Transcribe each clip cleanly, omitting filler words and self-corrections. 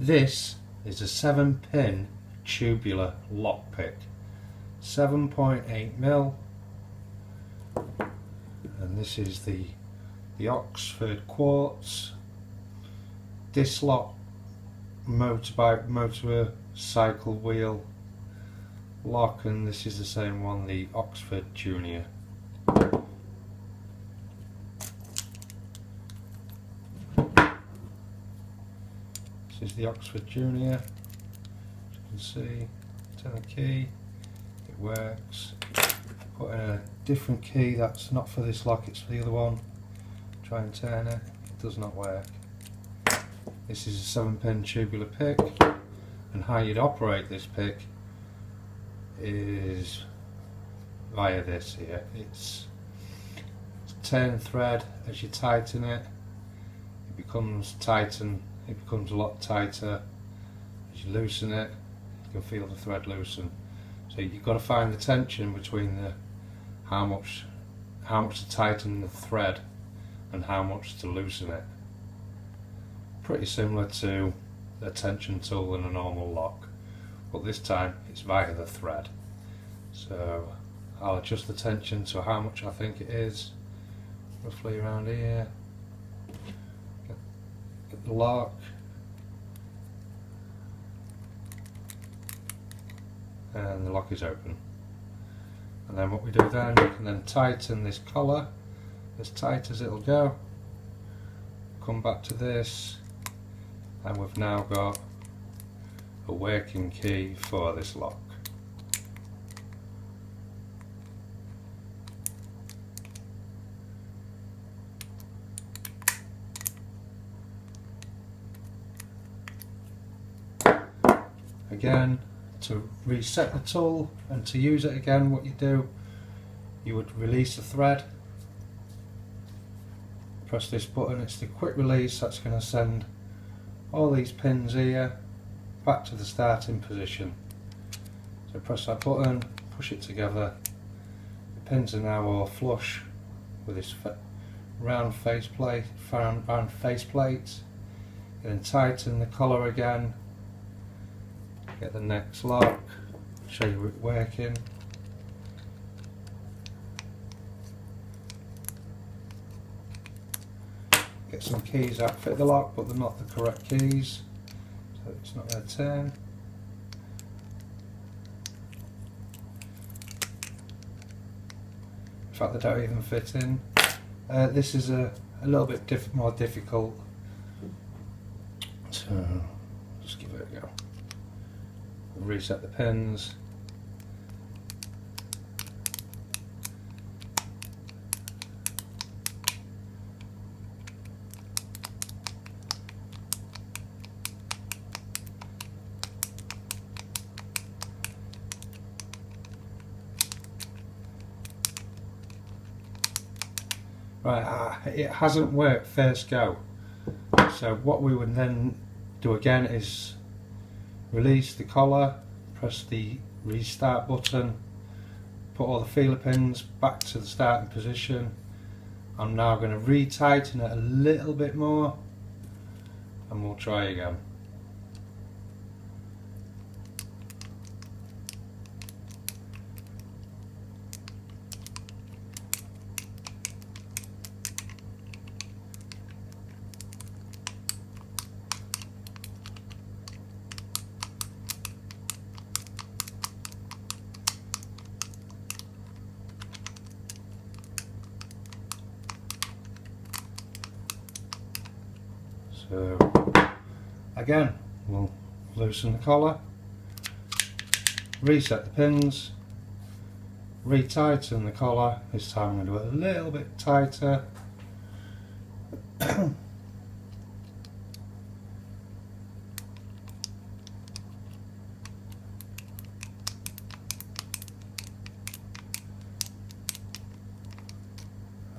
This is a 7-pin tubular lockpick, 7.8mm, and this is the Oxford quartz disc lock motorcycle wheel lock, and this is the same one, the Oxford Junior. This is the Oxford Junior. As you can see, turn the key, it works. Put in a different key that's not for this lock, it's for the other one. Try and turn it, it does not work. This is a 7-pin tubular pick, and how you'd operate this pick is via this here. It's turn thread. As you tighten it, it becomes a lot tighter. As you loosen it, you can feel the thread loosen. So you've got to find the tension between the how much to tighten the thread and how much to loosen it. Pretty similar to the tension tool in a normal lock, but this time it's via the thread. So I'll adjust the tension to how much I think it is, roughly around here. Get the lock, and the lock is open. And then what we do then, we can then tighten this collar as tight as it'll go. Come back to this, and we've now got a working key for this lock. Again, to reset the tool and to use it again, what you do, you would release the thread, press this button, it's the quick release that's going to send all these pins here back to the starting position. So press that button, push it together, the pins are now all flush with this round faceplate, and then tighten the collar again, get the next lock, show you it working. Get some keys that fit the lock, but they're not the correct keys, so it's not going to turn. In fact, they don't even fit in. This is a little bit more difficult, so just give it a go. Reset the pins. Right, it hasn't worked first go. So what we would then do again is release the collar, press the restart button, put all the feeler pins back to the starting position. I'm now going to re-tighten it a little bit more, and we'll try again. So again, we'll loosen the collar, reset the pins, re-tighten the collar. This time I'm going to do it a little bit tighter.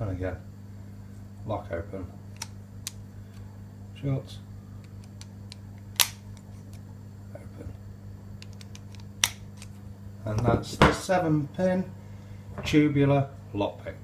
And again, lock open, shut, open. And that's the 7-pin tubular lockpick.